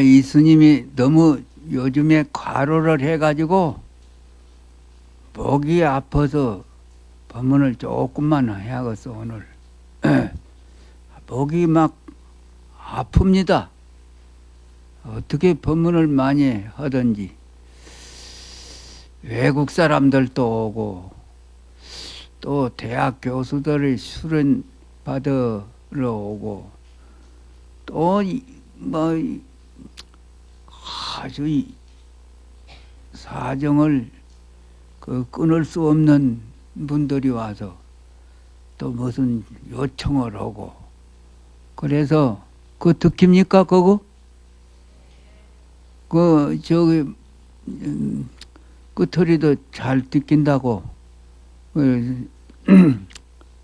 이 스님이 너무 요즘에 과로를 해가지고 목이 아파서 법문을 조금만 해야겠어 오늘. 목이 막 아픕니다. 어떻게 법문을 많이 하든지 외국 사람들도 오고 또 대학 교수들이 수련 받으러 오고 또 뭐 아주 사정을 끊을 수 없는 분들이 와서 또 무슨 요청을 하고 그래서 듣깁니까 그거? 저기 끄트리도 잘 듣긴다고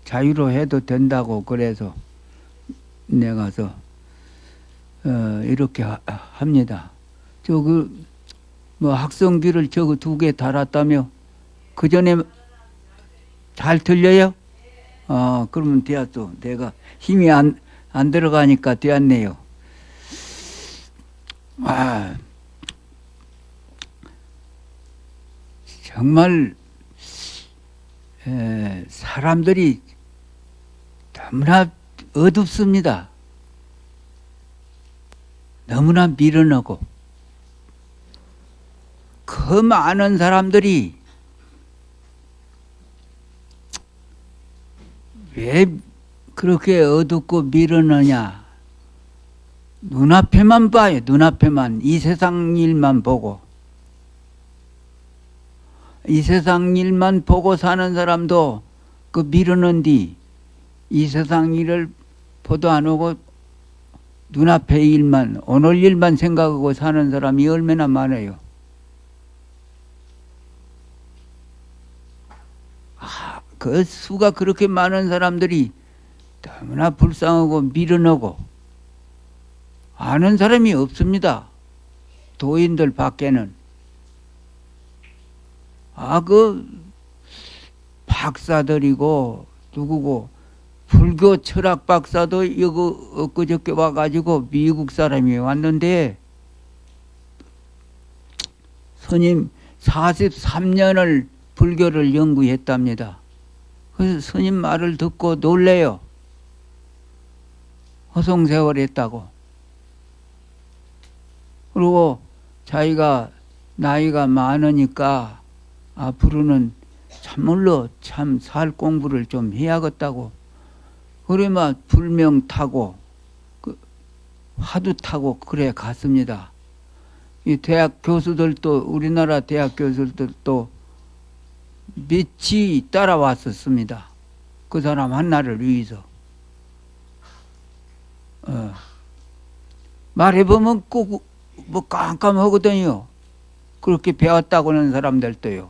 자유로 해도 된다고 그래서 내가서 이렇게 합니다. 뭐 학성비를 저거 2개 달았다며 그 전에 잘 들려요? 그러면 되었어. 내가 힘이 안 들어가니까 되었네요. 정말 사람들이 너무나 어둡습니다. 너무나 미련하고 그 많은 사람들이 왜 그렇게 어둡고 미련하냐? 눈앞에만 봐요. 눈앞에만 이 세상 일만 보고 이 세상 일만 보고 사는 사람도 미련한디 이 세상 일을 보도 안 하고 눈앞의 일만 오늘 일만 생각하고 사는 사람이 얼마나 많아요. 그 수가 그렇게 많은 사람들이 너무나 불쌍하고 미련하고 아는 사람이 없습니다. 도인들 밖에는. 박사들이고 누구고 불교 철학 박사도 이거 엊그저께 와가지고 미국 사람이 왔는데 스님 43년을 불교를 연구했답니다. 그래서 스님 말을 듣고 놀래요. 허송세월 했다고. 그리고 자기가 나이가 많으니까 앞으로는 참물로 참 살 공부를 좀 해야겠다고. 그래만 불명 타고 화두 타고 그래 갔습니다. 이 대학 교수들도 우리나라 대학 교수들도 며칠 따라왔었습니다. 그 사람 하나를 위해서. 말해보면 꼭 뭐 깜깜하거든요. 그렇게 배웠다고 하는 사람들도요.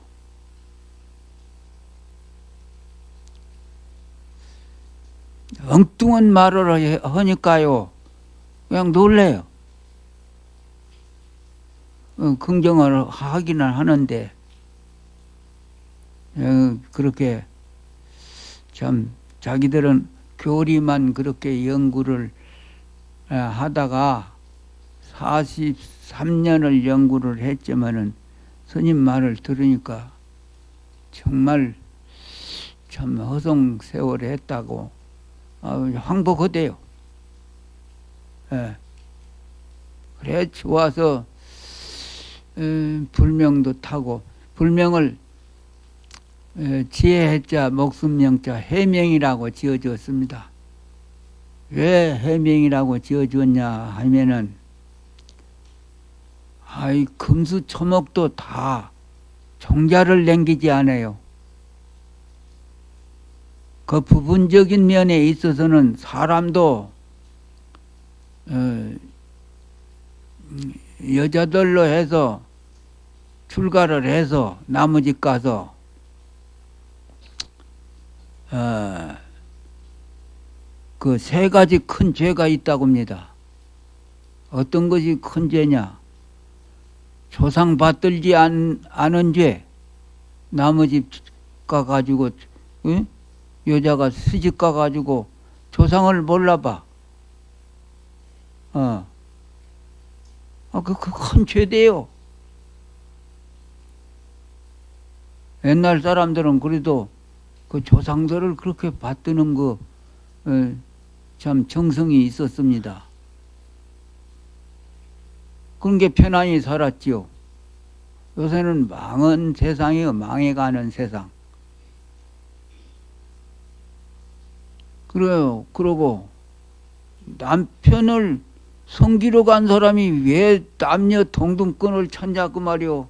엉뚱한 말을 하니까요. 그냥 놀래요. 긍정을 하기는 하는데 그렇게 참 자기들은 교리만 그렇게 연구를 하다가 43년을 연구를 했지만은 스님 말을 들으니까 정말 참 허송세월을 했다고 항복하대요. 그래 좋아서 불명도 타고 불명을 지혜해자 목숨명자 해명이라고 지어주었습니다. 왜 해명이라고 지어주었냐 하면은 금수초목도 다 종자를 남기지 않아요. 그 부분적인 면에 있어서는 사람도 여자들로 해서 출가를 해서 나무집 가서 그 3가지 큰 죄가 있다고 합니다. 어떤 것이 큰 죄냐? 조상 받들지 않은 죄. 나무집 가가지고 여자가 시집 가가지고 조상을 몰라봐. 그 큰 죄대요. 옛날 사람들은 그래도 그 조상들을 그렇게 받드는 참 정성이 있었습니다. 그런 게 편안히 살았지요. 요새는 망한 세상이요. 망해가는 세상. 그래요. 그러고 남편을 섬기러 간 사람이 왜 남녀 동등권을 찾냐 그 말이요.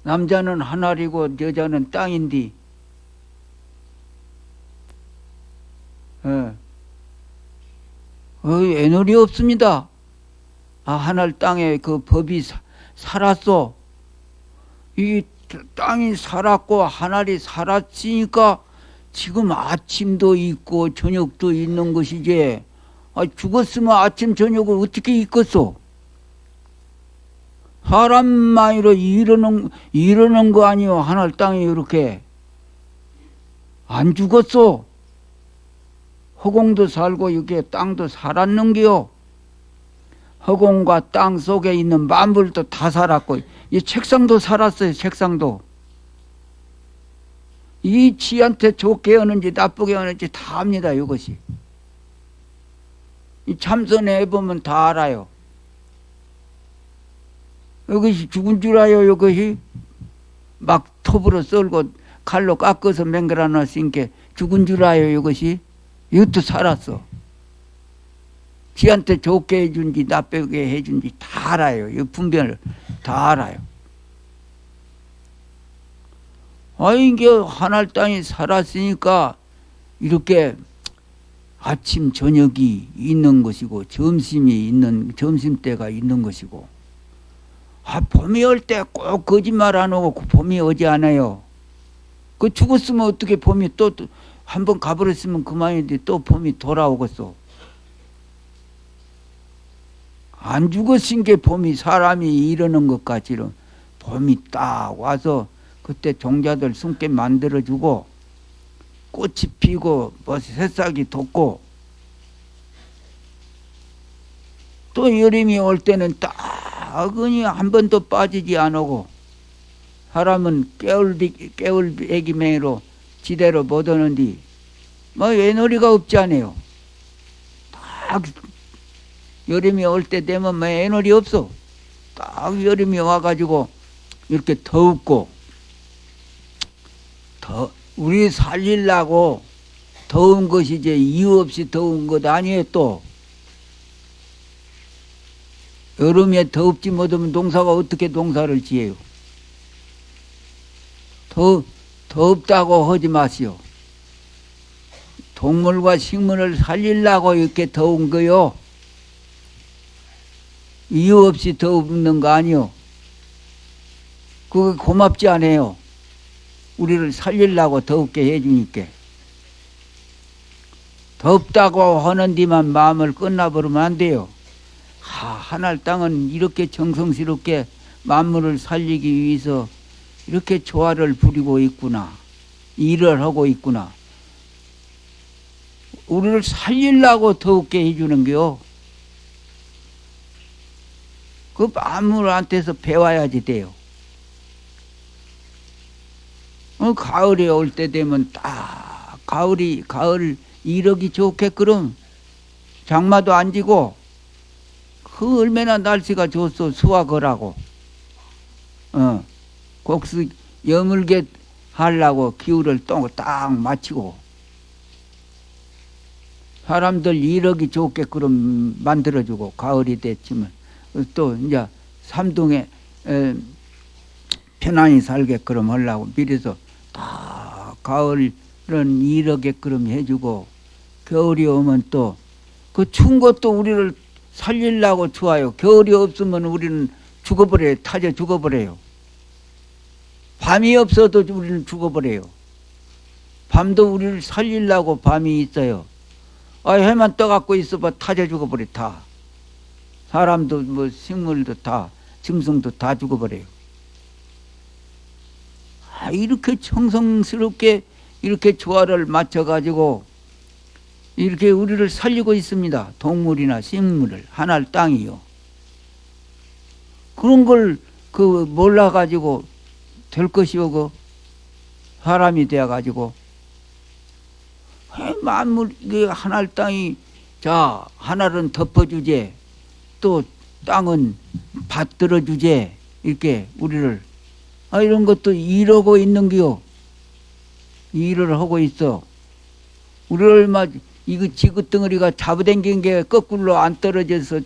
남자는 하늘이고 여자는 땅인데, 애널이 없습니다. 하늘 땅에 그 법이 살았어. 이 땅이 살았고 하늘이 살았으니까 지금 아침도 있고 저녁도 있는 것이지. 죽었으면 아침 저녁을 어떻게 있겠어? 사람만으로 이러는 거 아니요. 하늘 땅이 이렇게 안 죽었어. 허공도 살고 이게 땅도 살았는겨. 허공과 땅 속에 있는 만물도 다 살았고, 이 책상도 살았어요. 책상도. 이 지한테 좋게 하는지 나쁘게 하는지 다 압니다. 이것이. 이 참선해 보면 다 알아요. 이것이 죽은 줄 알아요. 이것이 막 톱으로 썰고 칼로 깎아서 맹글어 놨으니까 죽은 줄 알아요. 이것이. 이것도 살았어. 지한테 좋게 해준지 나쁘게 해준지 다 알아요. 이 분별을 다 알아요. 이게 하늘 땅이 살았으니까 이렇게 아침 저녁이 있는 것이고 점심때가 있는 것이고, 봄이 올 때 꼭 거짓말 안 하고 봄이 오지 않아요. 그 죽었으면 어떻게 봄이 또 한번 가버렸으면 그만인데 또 봄이 돌아오겠어. 안 죽었은 게 봄이 사람이 이러는 것 같지는 봄이 딱 와서 그때 종자들 숨게 만들어주고 꽃이 피고 새싹이 돋고 또 여름이 올 때는 따근히 한 번도 빠지지 않고 사람은 깨울배기맹이로 지대로 못 오는데 애놀이가 없지 않아요. 딱 여름이 올 때 되면 애놀이 없어. 딱 여름이 와가지고 이렇게 더웁고 우리 살리려고 더운 것이 이제 이유 없이 더운 것 아니에요. 또 여름에 더웁지 못하면 농사가 어떻게 농사를 지어요? 더웁다고 하지 마시오. 동물과 식물을 살리려고 이렇게 더운 거요. 이유 없이 더우는 거 아니요. 그거 고맙지 않아요. 우리를 살리려고 더웁게 해주니까. 덥다고 하는 데만 마음을 끝나버리면 안 돼요. 하늘 땅은 이렇게 정성스럽게 만물을 살리기 위해서 이렇게 조화를 부리고 있구나. 일을 하고 있구나. 우리를 살리려고 더욱게 해주는 게요. 그 만물한테서 배워야지 돼요. 가을에 올 때 되면 딱 가을 이러기 좋게 그럼 장마도 안 지고 그 얼마나 날씨가 좋소. 수확을 하고 곡수 여물게 하려고 기후를 딱 맞추고 사람들 이러기 좋게 그럼 만들어주고 가을이 됐지만 또 이제 삼동에 편안히 살게끔 하려고 미리서 다 가을은 이러게끔 해주고 겨울이 오면 또 그 추운 것도 우리를 살리려고 좋아요. 겨울이 없으면 우리는 죽어버려요. 타져 죽어버려요. 밤이 없어도 우리는 죽어버려요. 밤도 우리를 살리려고 밤이 있어요. 해만 떠갖고 있어봐 타져 죽어버려. 다 사람도 식물도 다 짐승도 다 죽어버려요. 이렇게 정성스럽게 이렇게 조화를 맞춰가지고 이렇게 우리를 살리고 있습니다. 동물이나 식물을, 하늘 땅이요. 그런 걸 몰라가지고 될 것이오. 사람이 되어가지고 만물 하늘 땅이, 자, 하늘은 덮어주제, 또 땅은 받들어주제, 이렇게 우리를 이런 것도 이러고 있는 게요. 일을 하고 있어. 우리를 이거 지구덩어리가 잡아당긴 게 거꾸로 안 떨어져서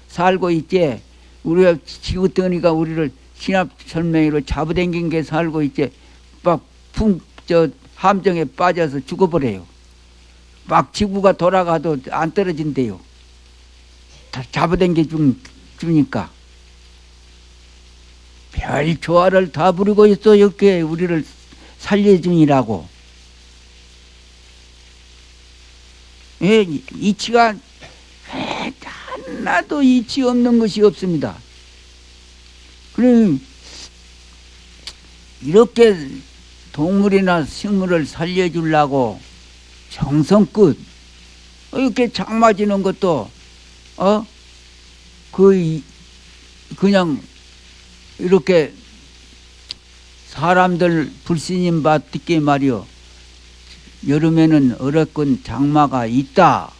살고 있지. 우리가 지구덩어리가 우리를 신압설명으로 잡아당긴 게 살고 있지. 막 함정에 빠져서 죽어버려요. 막 지구가 돌아가도 안 떨어진대요. 다 잡아당겨 주니까. 별 조화를 다 부리고 있어. 이렇게 우리를 살려주니라고. 예, 이치가 하나도 이치 없는 것이 없습니다. 그럼 이렇게 동물이나 식물을 살려주려고 정성껏 이렇게 장맞이는 것도 그냥 이렇게 사람들 불신임 받듣게 말이요. 여름에는 어렵군 장마가 있다.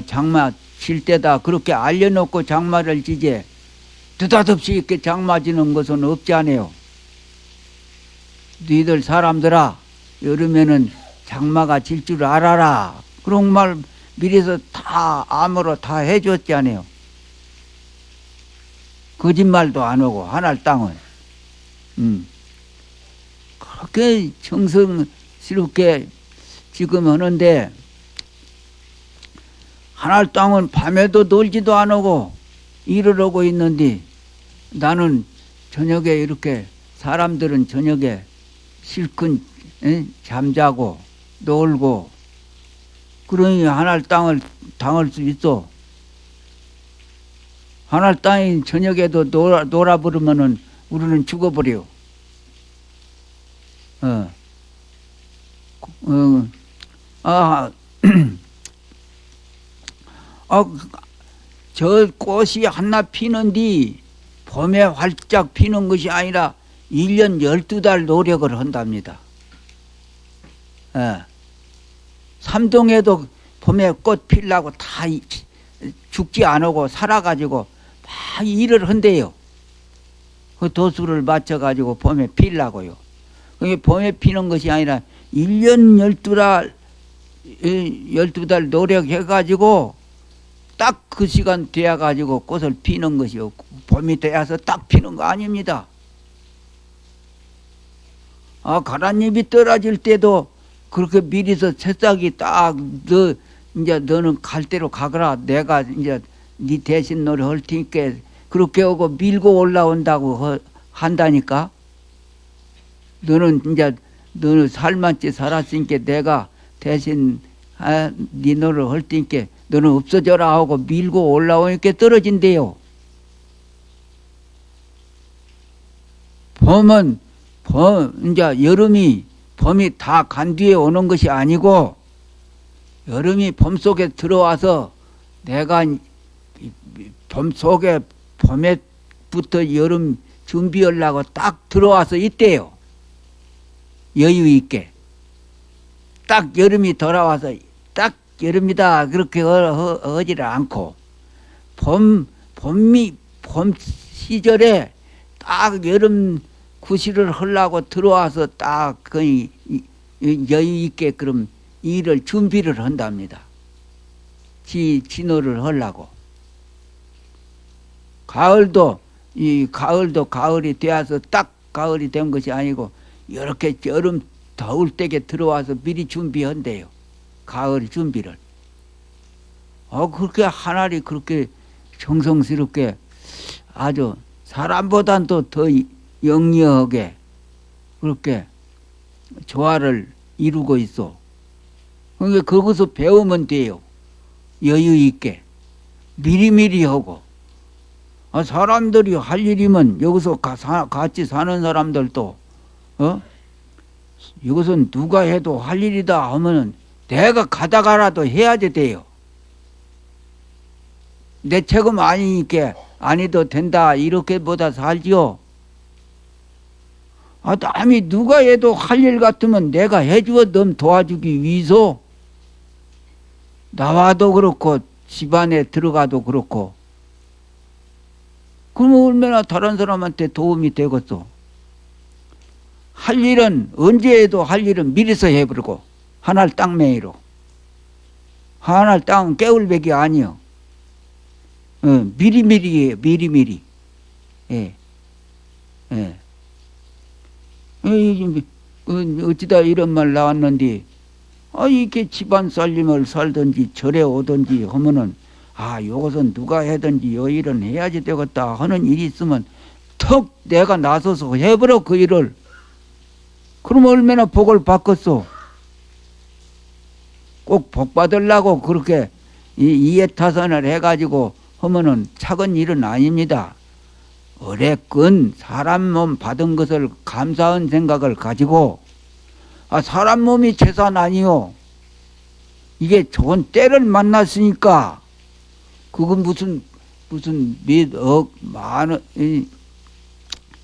장마 칠 때다. 그렇게 알려놓고 장마를 지제 느닷없이 이렇게 장마 지는 것은 없지 않아요. 너희들 사람들아, 여름에는 장마가 질 줄 알아라. 그런 말 미리서 다 암으로 다 해줬지 않아요. 거짓말도 안 하고 하늘 땅은 그렇게 정성스럽게 지금 하는데, 하늘 땅은 밤에도 놀지도 안 하고 일을 하고 있는데, 나는 저녁에 이렇게, 사람들은 저녁에 실컷 잠자고 놀고, 그러니 하늘 땅을 당할 수 있어. 하늘 땅이 저녁에도 놀아버리면은 우리는 죽어버려. 저 꽃이 하나 피는디 봄에 활짝 피는 것이 아니라 1년 12달 노력을 한답니다. 삼동에도 봄에 꽃 피려고 다 죽지 안 하고 살아가지고 막 일을 한대요. 그 도수를 맞춰가지고 봄에 피려고요. 그게 봄에 피는 것이 아니라 1년 12달 노력해가지고 딱 그 시간 되어가지고 꽃을 피는 것이요. 봄이 되어서 딱 피는 거 아닙니다. 가라잎이 떨어질 때도 그렇게 미리서 새싹이 딱, 이제 너는 갈 대로 가거라. 내가 이제 네 대신 노래 할 테니까 그렇게 하고 밀고 올라온다고 한다니까. 너는 살만치 살았으니까 내가 대신 네 노래 할 테니까 너는 없어져라 하고 밀고 올라오니까 떨어진대요. 이제 봄이 다 간 뒤에 오는 것이 아니고, 여름이 봄 속에 들어와서 내가 봄 속에 봄에부터 여름 준비하려고 딱 들어와서 있대요. 여유 있게. 딱 여름이 돌아와서 딱 여름이다 그렇게 하지를 않고, 봄 시절에 딱 여름 구실을 하려고 들어와서 딱 거의 여유 있게 그럼 일을 준비를 한답니다. 진호를 하려고. 가을도 가을이 되어서 딱 가을이 된 것이 아니고, 이렇게 여름 더울 때게 들어와서 미리 준비한대요. 가을 준비를. 그렇게 하늘이 그렇게 정성스럽게 아주 사람보다도 더 영리하게 그렇게 조화를 이루고 있어. 그러니까 거기서 배우면 돼요. 여유 있게 미리미리 하고. 사람들이 할 일이면 여기서 같이 사는 사람들도 여기서 누가 해도 할 일이다 하면은 내가 가다가라도 해야지 돼요. 내 책임 아니니까 아니도 된다 이렇게보다 살지요. 아, 남이 누가 해도 할 일 같으면 내가 해주어 넌 도와주기 위해서 나와도 그렇고 집안에 들어가도 그렇고 그러면 얼마나 다른 사람한테 도움이 되겠어. 할 일은 언제 해도 할 일은 미리서 해버리고 하늘 땅매이로 하늘 땅은 깨울백이 아니요. 미리미리예요. 미리미리. 예. 예. 어찌다 이런 말 나왔는데 이렇게 집안 살림을 살든지 절에 오든지 하면은 요것은 누가 해든지 요 일은 해야지 되겠다 하는 일이 있으면 턱 내가 나서서 해버려 그 일을. 그러면 얼마나 복을 받겠소. 꼭 복 받으려고 그렇게 이해타산을 해가지고 하면은 착은 일은 아닙니다. 어레끈 사람 몸 받은 것을 감사한 생각을 가지고 사람 몸이 재산 아니요. 이게 좋은 때를 만났으니까 그건 무슨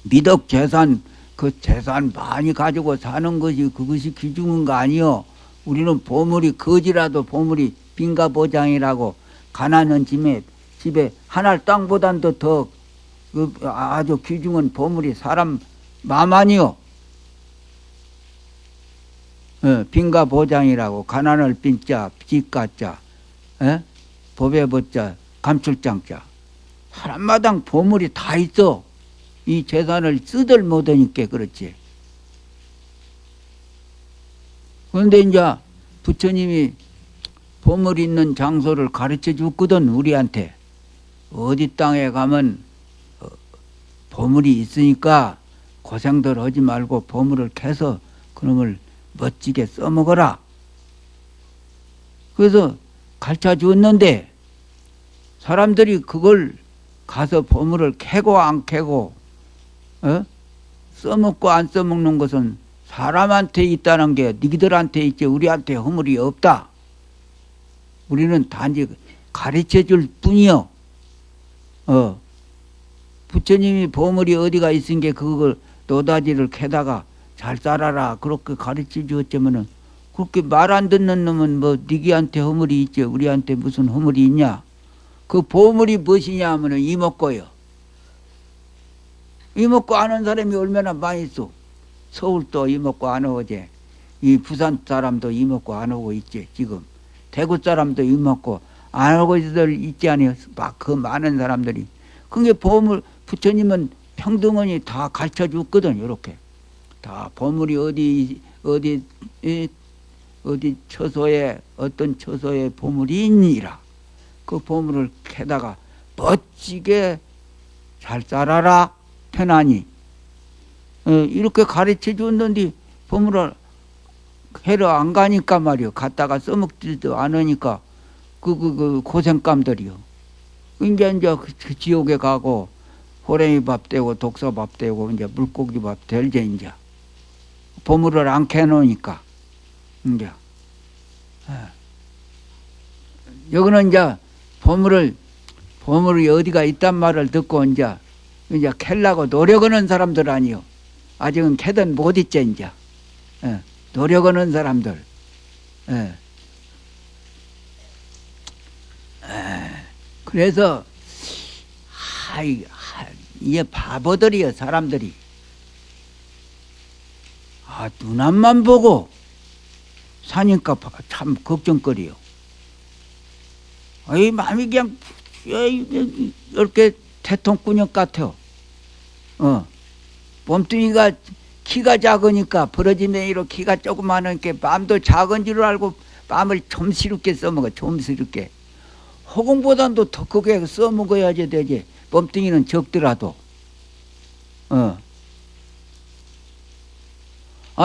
미덕 재산 그 재산 많이 가지고 사는 것이 그것이 귀중한 거 아니요. 우리는 보물이 거지라도 보물이 빈가보장이라고 가난한 집에 하늘 땅보단도 더 아주 귀중한 보물이 사람 마음 아니요. 빈가보장이라고 가난을 빈자 빚가자 법에 벗자 감출장자 사람마당 보물이 다 있어. 이 재산을 쓰들 못하니까 그렇지. 그런데 이제 부처님이 보물 있는 장소를 가르쳐 줬거든 우리한테. 어디 땅에 가면 보물이 있으니까 고생들 하지 말고 보물을 캐서 그놈을 멋지게 써먹어라. 그래서 가르쳐 줬는데 사람들이 그걸 가서 보물을 캐고 안 캐고 써먹고 안 써먹는 것은 사람한테 있다는 게 니들한테 있지 우리한테 허물이 없다. 우리는 단지 가르쳐 줄 뿐이요. 부처님이 보물이 어디가 있은 게 그걸 노다지를 캐다가 잘 살아라 그렇게 가르쳐 주었자면은 그렇게 말 안 듣는 놈은 뭐 니기한테 허물이 있지 우리한테 무슨 허물이 있냐. 그 보물이 무엇이냐 하면은 이목고요. 이목고 아는 사람이 얼마나 많이 있어. 서울도 이목고 안 오지. 이 부산 사람도 이목고 안 오고 있지 지금. 대구 사람도 이목고 안 오고 있지 않아요. 막 그 많은 사람들이. 그게 보물 부처님은 평등원이 다 가르쳐 줬거든. 이렇게 다 보물이 어디 처소에 어떤 처소에 보물이 있니라. 그 보물을 캐다가 멋지게 잘 살아라 편안히 이렇게 가르쳐 줬는데 보물을 해러 안 가니까 말이요. 갔다가 써먹지도 않으니까 그 고생감들이요. 이제 그 지옥에 가고 호랭이 밥 되고 독소 밥 되고 이제 물고기 밥 될제 이제 보물을 안 캐놓으니까 이제 여기는 이제 보물이 어디가 있단 말을 듣고 이제 캐려고 노력하는 사람들 아니요. 아직은 캐든 못 있지 이제. 노력하는 사람들. 그래서 이게 바보들이요 사람들이. 눈앞만 보고 사니까 참 걱정거리요. 마음이 그냥 이렇게 대통구녕 같아요. 몸뚱이가 키가 작으니까 버러지매이로 키가 조그마하니까 마음도 작은 줄 알고 마음을 좀스럽게 써먹어. 좀스럽게. 허공보다도 더 크게 써먹어야지 되지. 몸뚱이는 적더라도.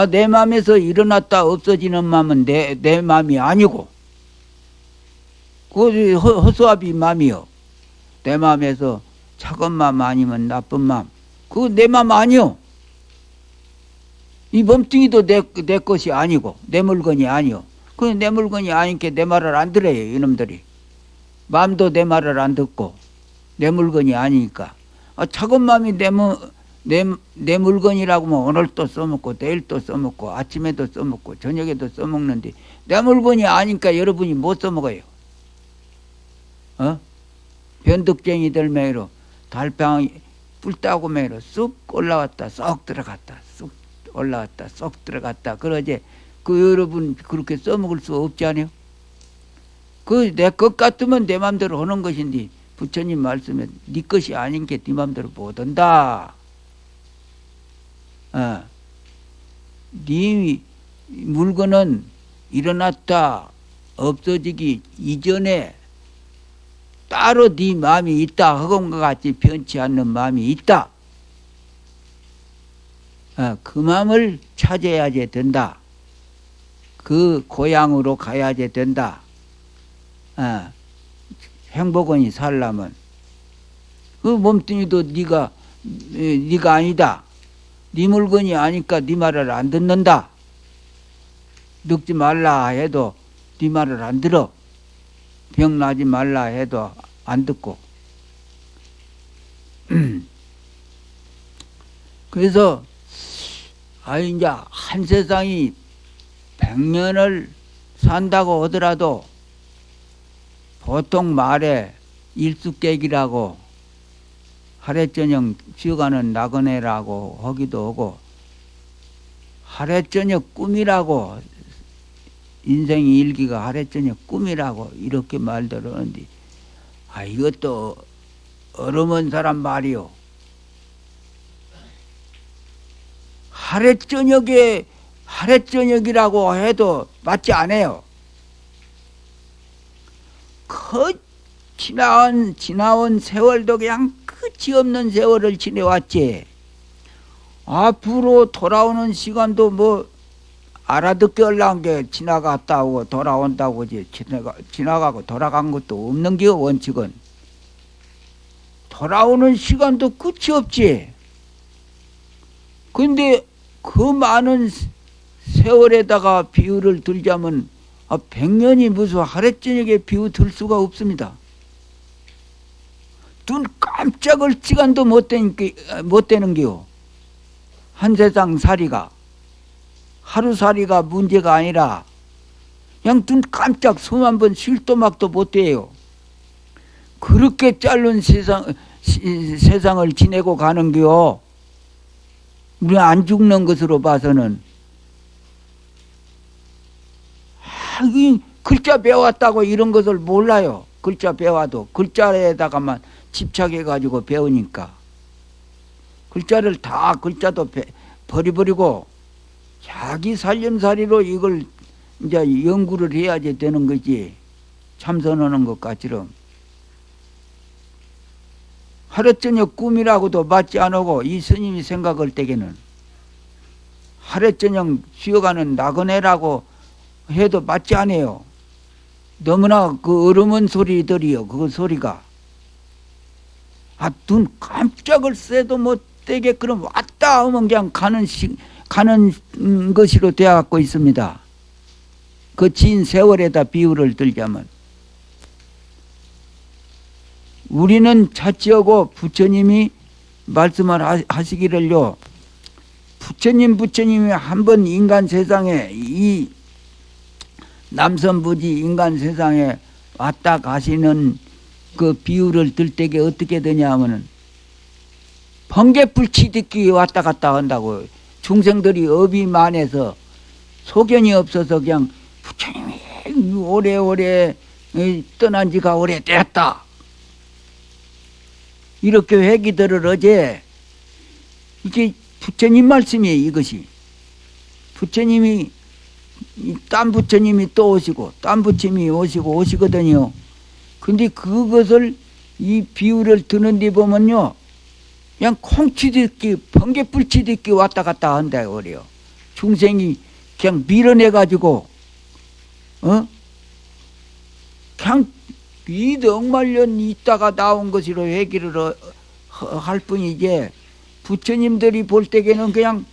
내 마음에서 일어났다 없어지는 마음은 내 마음이 아니고 그것이 허수아비 마음이요. 내 마음에서 착한 마음 아니면 나쁜 마음 그거 내 마음 아니요. 이 몸뚱이도 내 것이 아니고 내 물건이 아니요. 그 내 물건이 아니니까 내 말을 안 들어요, 이놈들이. 마음도 내 말을 안 듣고, 내 물건이 아니니까. 작은 마음이 내 물건이라고 하면 오늘 또 써먹고, 내일 또 써먹고, 아침에도 써먹고, 저녁에도 써먹는데, 내 물건이 아니니까 여러분이 못 써먹어요. 변덕쟁이들 매로 달팽이 뿔 따고 매로 쑥 올라왔다, 쏙 들어갔다, 쑥 올라왔다, 쏙 들어갔다. 그러지. 그 여러분 그렇게 써먹을 수 없지 않아요? 그 내 것 같으면 내 맘대로 하는 것인데 부처님 말씀에 네 것이 아닌 게 네 맘대로 못 한다. 네 물건은 일어났다 없어지기 이전에 따로 네 마음이 있다. 허공과 같이 변치 않는 마음이 있다. 그 마음을 찾아야지 된다. 그 고향으로 가야지 된다. 행복원이 살려면 그 몸뚱이도 네가 아니다. 네 물건이 아니까 네 말을 안 듣는다. 늙지 말라 해도 네 말을 안 들어. 병 나지 말라 해도 안 듣고. 그래서 이제 한 세상이 100년을 산다고 하더라도 보통 말에 일수객이라고 하루저녁 쉬어가는 나그네라고 하기도 하고 하루저녁 꿈이라고 인생의 일기가 하루저녁 꿈이라고 이렇게 말들 하는데 이것도 어려운 사람 말이요. 하루저녁이라고 해도 맞지 않아요. 그 지나온 세월도 그냥 끝이 없는 세월을 지내왔지. 앞으로 돌아오는 시간도 뭐 알아듣게 하려는 게 지나갔다 오고 돌아온다고 하지. 지나가고 돌아간 것도 없는 게 원칙은. 돌아오는 시간도 끝이 없지. 근데 그 많은 세월에다가 비유를 들자면 100년이 무슨 하루저녁에 비유 들 수가 없습니다. 눈 깜짝을 시간도 못 되는 게요. 한 세상 살이가 하루살이가 문제가 아니라 그냥 눈 깜짝 숨 한 번 쉴 도막도 못 돼요. 그렇게 짧은 세상을 지내고 가는 게요. 우리 안 죽는 것으로 봐서는 글자 배웠다고 이런 것을 몰라요. 글자 배워도 글자에다가만 집착해가지고 배우니까 글자를 다 글자도 버려버리고 자기 살림살이로 이걸 이제 연구를 해야지 되는 거지. 참선하는 것까지럼 하루저녁 꿈이라고도 맞지 않고 이 스님이 생각할 때에는 하루저녁 쉬어가는 나그네라고 해도 맞지 않아요. 너무나 그 어려운 소리들이요. 그 소리가 눈 깜짝을 새도 못 되게 그럼 왔다 하면 그냥 가는 것으로 되어갖고 있습니다. 그 긴 세월에다 비유를 들자면 우리는 자치하고 부처님이 말씀을 하시기를요. 부처님이 한번 인간 세상에 이 남선부지 인간 세상에 왔다 가시는 그 비유를 들 때게 어떻게 되냐 하면은 번개불 치듯이 왔다 갔다 한다고. 중생들이 업이 많아서 소견이 없어서 그냥 부처님이 오래오래 떠난 지가 오래됐다 이렇게 회기들을 어제 이게 부처님 말씀이에요. 이것이 부처님이 딴 부처님이 또 오시고 딴 부처님이 오시거든요. 근데 그것을 이 비유를 듣는 데 보면요 그냥 콩치듯이 번개불 치듯이 왔다 갔다 한다 그래요. 중생이 그냥 밀어내가지고 그냥 이억만년 있다가 나온 것으로 얘기를 할 뿐이지 부처님들이 볼 때에는 그냥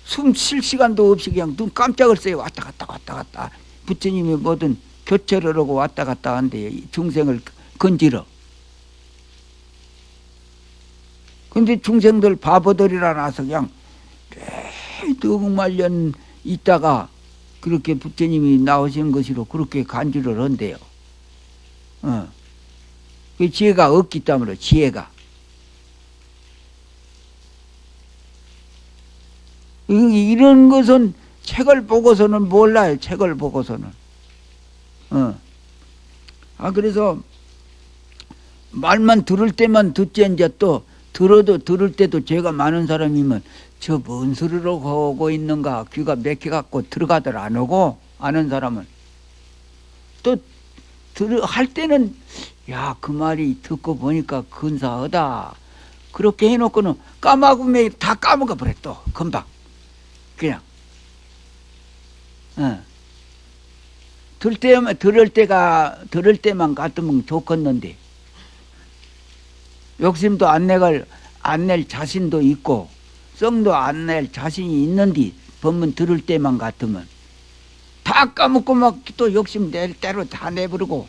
숨 쉴 시간도 없이 그냥 눈 깜짝을 써요. 왔다 갔다 부처님이 뭐든 교체를 하고 왔다 갔다 한대요. 중생을 건지러. 근데 중생들 바보들이라 나서 그냥 너무 말년 있다가 그렇게 부처님이 나오신 것으로 그렇게 간주를 한대요. 그 지혜가 없기 때문에 지혜가. 이런 것은 책을 보고서는 몰라요. 책을 보고서는. 그래서 말만 들을 때만 듣지 이제 또 들을 때도 죄가 많은 사람이면 저 뭔 소리로 하고 있는가 귀가 맥혀갖고 들어가들 안 오고 아는 사람은 또 할 때는 야, 그 말이 듣고 보니까 근사하다. 그렇게 해놓고는 까마구매 다 까먹어 버려 또 금방 그냥. 들을 때만 같으면 좋겠는데 욕심도 안 낼 자신도 있고 성도 안 낼 자신이 있는데 법문 들을 때만 같으면 다 까먹고 막 또 욕심 낼 대로 다 내버리고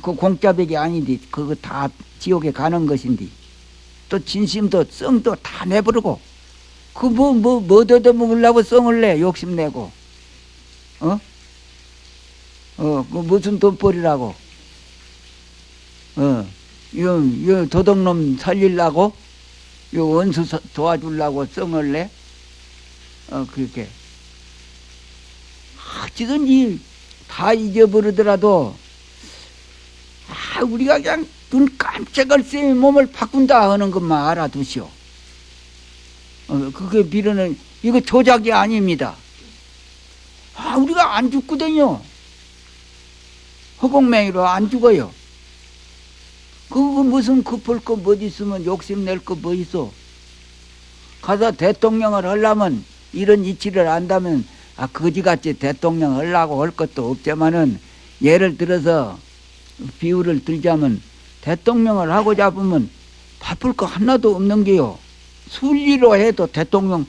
그 공짜백이 아닌데 그거 다 지옥에 가는 것인데 또 진심도 성도 다 내버리고 그 뭐 얻어먹으려고 성을 내 욕심내고 그 무슨 돈벌이라고 이 도둑놈 살리려고 이 원수 도와주려고 성을 내 그렇게 어찌든지 다 잊어버리더라도 우리가 그냥 눈 깜짝할 새에 몸을 바꾼다 하는 것만 알아두시오. 그게 비로는 이거 조작이 아닙니다. 우리가 안 죽거든요. 허공맹이로 안 죽어요. 그거 무슨 급할 거 뭐 있으면 욕심낼 거 뭐 있어. 가서 대통령을 하려면 이런 이치를 안다면 거지같이 대통령 하려고 할 것도 없지만은 예를 들어서 비유를 들자면 대통령을 하고 잡으면 바쁠 거 하나도 없는 게요. 순리로 해도 대통령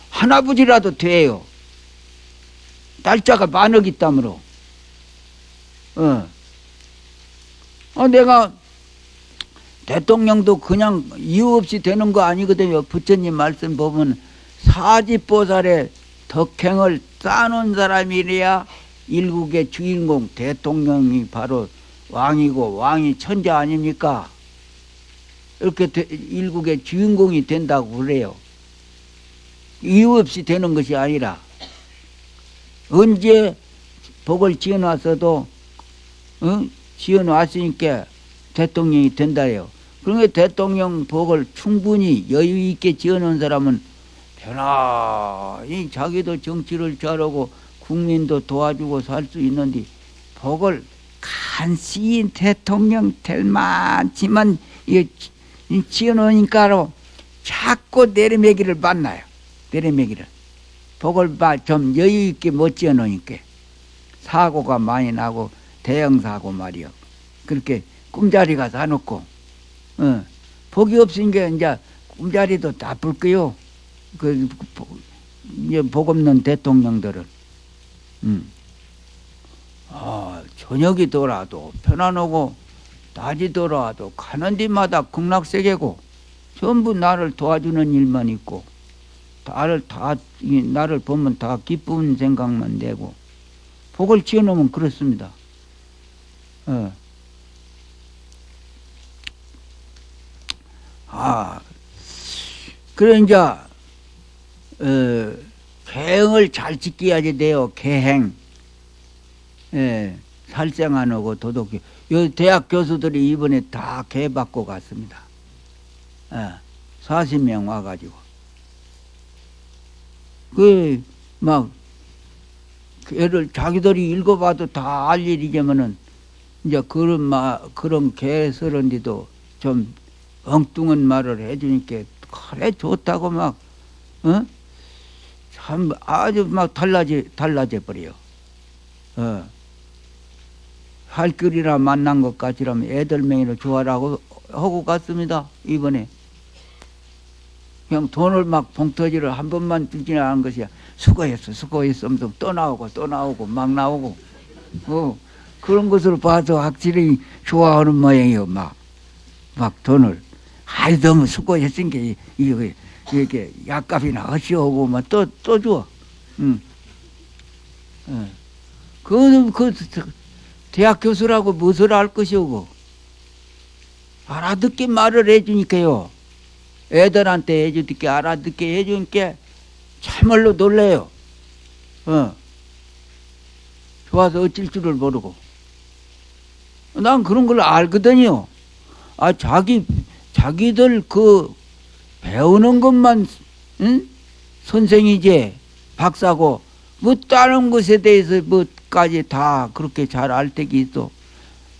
하나부지라도 돼요. 날짜가 많으기 때문에. 내가 대통령도 그냥 이유 없이 되는 거 아니거든요. 부처님 말씀 보면 사지보살의 덕행을 쌓아놓은 사람이래야 일국의 주인공 대통령이 바로 왕이고 왕이 천재 아닙니까? 이렇게 일국의 주인공이 된다고 그래요. 이유 없이 되는 것이 아니라 언제 복을 지어놨어도 지어놨으니까 대통령이 된다요. 그러니까 대통령 복을 충분히 여유 있게 지어놓은 사람은 편안히 자기도 정치를 잘하고 국민도 도와주고 살 수 있는데 복을 간신히 대통령 될 만치만 지어놓으니까 자꾸 내리매기를 만나요. 내리매기를. 복을 좀 여유 있게 못 지어놓으니까 사고가 많이 나고 대형사고 말이요. 그렇게 꿈자리가 사놓고 복이 없으니까 이제 꿈자리도 나쁠 거요. 이제 복 없는 대통령들은 저녁이 돌아도 편안하고 낮이 돌아도 가는 데마다 극락세계고 전부 나를 도와주는 일만 있고 나를 보면 다 기쁜 생각만 내고 복을 지어놓으면 그렇습니다. 그래 이제 계행을 잘 지켜야지 돼요. 계행. 살생 안 하고 도덕이. 요 대학 교수들이 이번에 다 개받고 갔습니다. 40명 와가지고. 막 애를 자기들이 읽어봐도 다 알 일이지만은 이제 그런 개설은데도 좀 엉뚱한 말을 해주니까 그래 좋다고 막 참 아주 막 달라져 버려요. 할 길이라 만난 것 같이라면 애들 명의로 좋아라고 하고 갔습니다. 이번에 그냥 돈을 막 봉터지를 한 번만 주지는 않은 것이야. 수고했어 하면서 또 나오고 막 나오고 그런 것으로 봐서 확실히 좋아하는 모양이요. 막 돈을. 아이, 너무 수고했으니까, 이렇게 약값이나 허시하고, 또 줘. 응. 그 대학 교수라고 무엇을 알 것이오고. 알아듣게 말을 해주니까요. 애들한테 해주니까 알아듣게 해주니까 참말로 놀래요. 좋아서 어쩔 줄을 모르고. 난 그런 걸 알거든요. 자기들 배우는 것만, 응? 선생이지, 박사고, 다른 것에 대해서 뭐까지 다 그렇게 잘 알 때기 있어.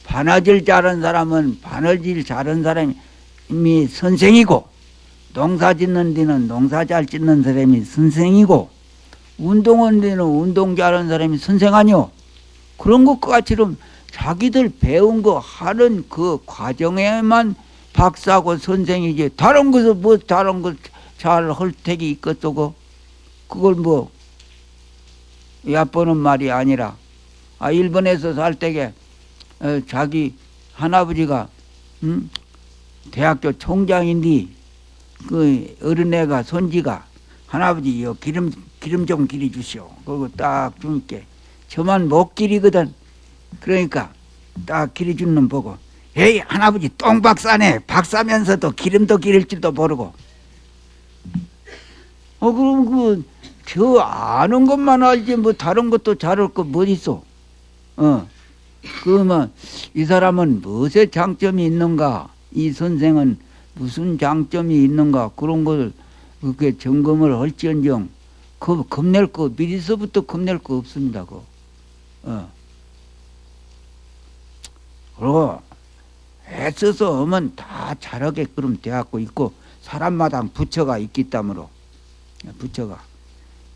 바느질 잘한 사람은 바느질 잘한 사람이 선생이고, 농사 짓는 데는 농사 잘 짓는 사람이 선생이고, 운동하는 데는 운동 잘하는 사람이 선생 아니오. 그런 것까지는 자기들 배운 거 하는 그 과정에만 박사고 선생이지, 다른 것은 다른 것 잘 할 택이 있겠다고. 그걸 얕보는 말이 아니라, 일본에서 살 때게 자기 할아버지가 대학교 총장인데 그 어린애가 손지가 할아버지 기름 좀 기리 주시오. 그리고 딱 주니까 저만 못 기리거든. 그러니까 딱 기리 주는 놈 보고, 에이, 할아버지 똥박사네. 박사면서도 기름도 기릴 줄도 모르고. 그럼 저 아는 것만 알지 다른 것도 잘할 거 뭐 있어. 그러면 이 사람은 무엇의 장점이 있는가, 이 선생은 무슨 장점이 있는가, 그런 걸 그렇게 점검을 할지언정 겁낼 거, 미리서부터 겁낼 거 없습니다. 그리고 애써서 하면 다 잘하게끔 되었고 있고, 사람마다 부처가 있기 때문에, 부처가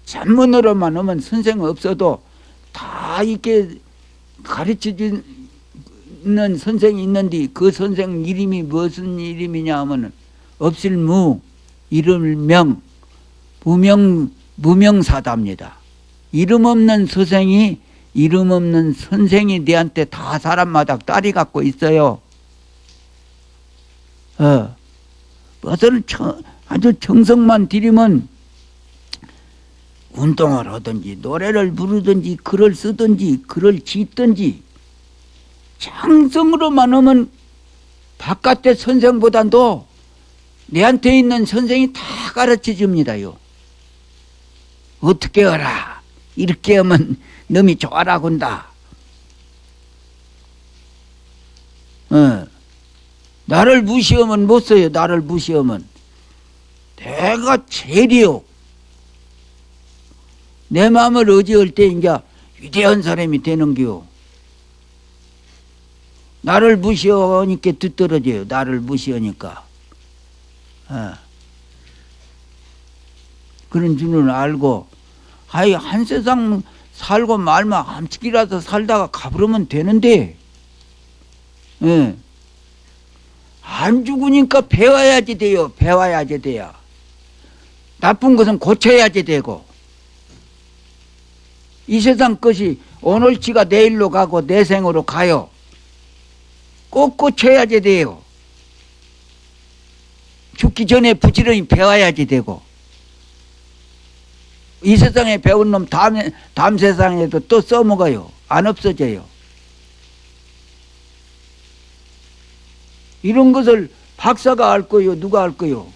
전문으로만 하면 선생 없어도 다 이렇게 가르쳐 주는 선생이 있는데, 그 선생 이름이 무슨 이름이냐 하면 없을무, 이름명, 무명사답니다. 이름 없는 선생이, 이름 없는 선생이 내한테 다 사람마다 딸이 갖고 있어요. 무엇을 아주 정성만 들이면 운동을 하든지 노래를 부르든지 글을 쓰든지 글을 짓든지 정성으로만 하면 바깥의 선생보다도 내한테 있는 선생이 다 가르쳐 줍니다요. 어떻게 하라, 이렇게 하면 놈이 좋아라고 한다. 나를 무시하면 못 써요. 나를 무시하면 내가 제일이요. 내 마음을 의지할 때 이제 위대한 사람이 되는겨. 나를 무시하니까 뒤떨어져요. 나를 무시하니까. 그런 줄은 알고, 한 세상 살고 말만 함축이라도 살다가 가버리면 되는데, 안 죽으니까 배워야지 돼요. 배워야지 돼요. 나쁜 것은 고쳐야지 되고, 이 세상 것이 오늘치가 내일로 가고 내생으로 가요. 꼭 고쳐야지 돼요. 죽기 전에 부지런히 배워야지 되고, 이 세상에 배운 놈 다음 세상에도 또 써먹어요. 안 없어져요. 이런 것을 박사가 알 거요, 누가 알 거요?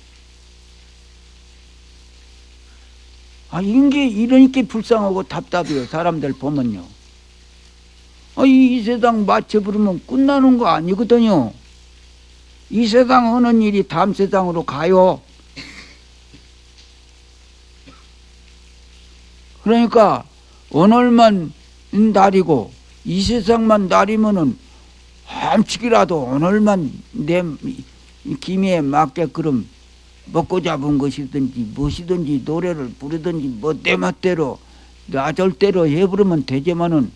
이게 이러니까 불쌍하고 답답해요. 사람들 보면요. 이 세상 맞춰 부르면 끝나는 거 아니거든요. 이 세상 하는 일이 다음 세상으로 가요. 그러니까 오늘만 날이고 이 세상만 날이면은 함축이라도 오늘만 내 기미에 맞게끔 먹고 잡은 것이든지 무엇이든지 노래를 부르든지 내 멋대로 나 절대로 해부르면 되지만은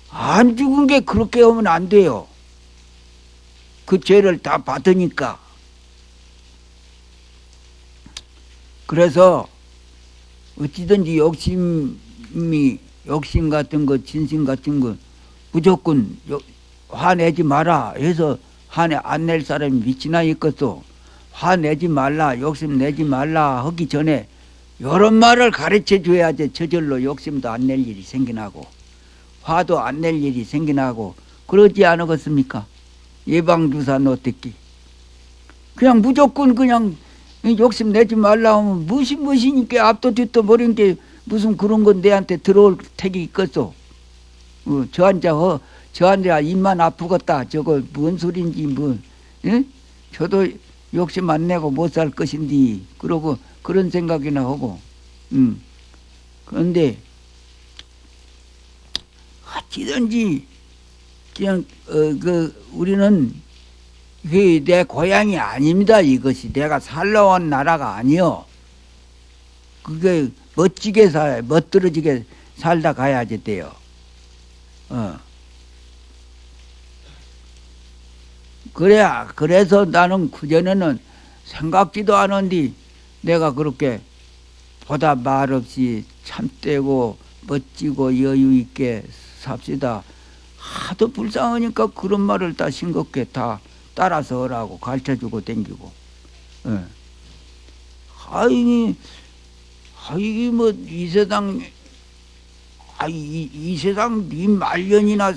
안 죽은 게 그렇게 하면 안 돼요. 그 죄를 다 받으니까. 그래서 어찌든지 욕심 같은 거, 진심 같은 거 무조건 화내지 마라 해서 화내 안 낼 사람이 미치나 있겠소. 화내지 말라, 욕심내지 말라 하기 전에 이런 말을 가르쳐 줘야지 저절로 욕심도 안 낼 일이 생기나고 화도 안 낼 일이 생기나고 그러지 않겠습니까? 예방주사 놓듣기 그냥 무조건 그냥 욕심내지 말라 하면 무엇이니까 앞도 뒤도 모르는 게 무슨 그런 건 내한테 들어올 택이 있겠소. 저한테 입만 아프겠다 저거 뭔 소린지 뭐 저도 욕심 안 내고 못 살 것인데 그러고 그런 생각이나 하고 그런데 어찌든지 그냥 우리는 그게 내 고향이 아닙니다. 이것이 내가 살러 온 나라가 아니요. 그게 멋지게 멋들어지게 살다 가야지 돼요. 그래서 나는 그전에는 생각지도 않은데 내가 그렇게 보다 말없이 참되고 멋지고 여유있게 삽시다. 하도 불쌍하니까 그런 말을 다 싱겁게 다 따라서 하라고 가르쳐주고 댕기고. 하이 뭐 이 세상 이 세상 네 말년이나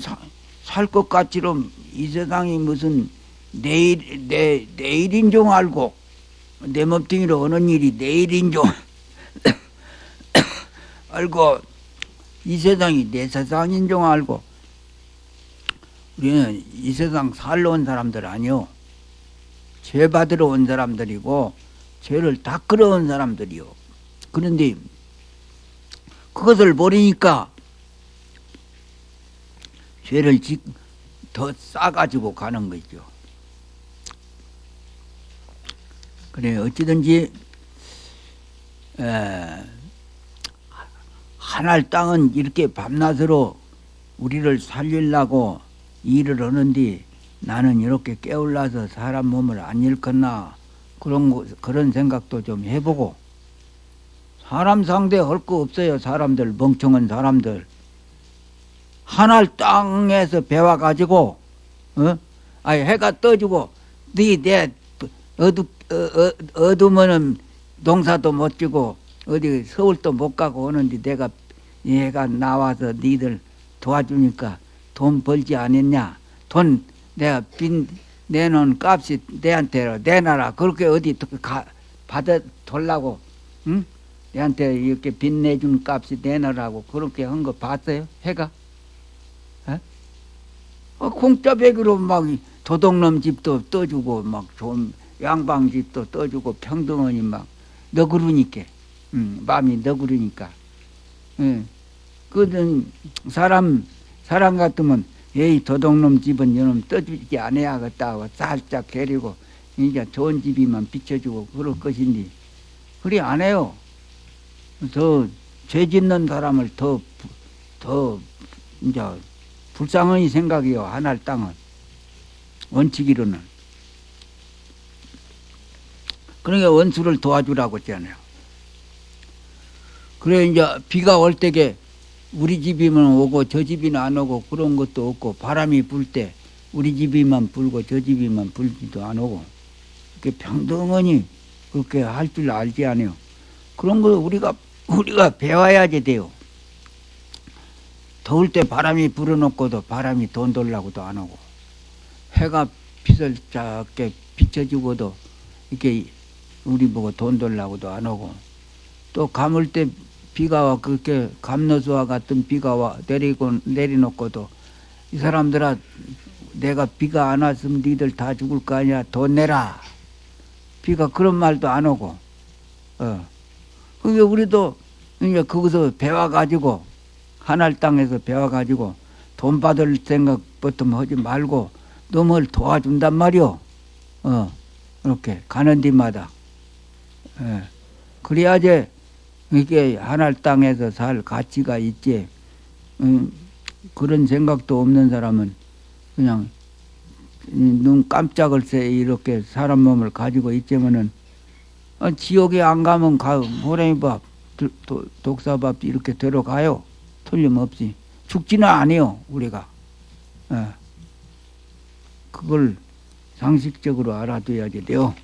살 것 같지럼 이 세상이 무슨 내일인 줄 알고 내 몸뚱이로 오는 일이 내일인 줄 알고 이 세상이 내 세상인 줄 알고 우리는 이 세상 살러 온 사람들 아니요. 죄 받으러 온 사람들이고 죄를 닦으러 온 사람들이요. 그런데 그것을 모르니까 죄를 더 싸가지고 가는 거죠. 그래 어찌든지 하늘 땅은 이렇게 밤낮으로 우리를 살리려고 일을 하는데 나는 이렇게 깨울라서 사람 몸을 안 일컫나 그런 생각도 좀 해보고 사람 상대할 거 없어요. 사람들 멍청한 사람들 하늘 땅에서 배워가지고 해가 떠지고 내 어두면은 농사도 못 지고 어디 서울도 못 가고 오는데 내가 얘가 나와서 니들 도와주니까 돈 벌지 않았냐? 돈 내가 빚 내놓은 값이 내한테 내놔라. 그렇게 어디 받아 돌라고 응? 내한테 이렇게 빚 내준 값이 내놔라고 그렇게 한 거 봤어요? 해가? 공짜배기로 막 도둑놈 집도 떠주고 막 좋은 양방 집도 떠주고 평등하니 막 너그러니까 마음이 너그러니까 그든 사람 같으면 에이 도둑놈 집은 이놈 떠주지 않아야겠다 하고 살짝 데리고 이제 좋은 집이만 비춰주고 그럴 것인데 그리 안 해요. 더 죄 짓는 사람을 더 이제 불쌍히 생각해요. 하늘 땅은 원칙이로는. 그러니까 원수를 도와주라고 했잖아요. 그래 이제 비가 올 때게 우리 집이면 오고 저 집이는 안 오고 그런 것도 없고 바람이 불 때 우리 집이만 불고 저 집이만 불지도 안 오고 이렇게 평등하니 그렇게 할 줄 알지 않아요. 그런 거 우리가 배워야지 돼요. 더울 때 바람이 불어놓고도 바람이 돈 돌라고도 안 오고 해가 빛을 작게 비춰주고도 이렇게 우리 보고 돈 돌라고도 안 오고 또 감을 때 비가 와 그렇게 감너수와 같은 비가 와 내리놓고도 이 사람들아 내가 비가 안 왔으면 니들 다 죽을 거 아니야 돈 내라 비가 그런 말도 안 오고 그게 우리도 이제 거기서 배워가지고 하늘 땅에서 배워가지고 돈 받을 생각부터 하지 말고 너를 도와준단 말이오. 이렇게 가는 데마다 그래야지 이게 하늘 땅에서 살 가치가 있지. 그런 생각도 없는 사람은 그냥 눈 깜짝을 새 이렇게 사람 몸을 가지고 있지만은 지옥에 안 가면 호랭이밥 독사밥 이렇게 들어가요. 틀림없이 죽지는 않아요 우리가. 그걸 상식적으로 알아둬야 돼요.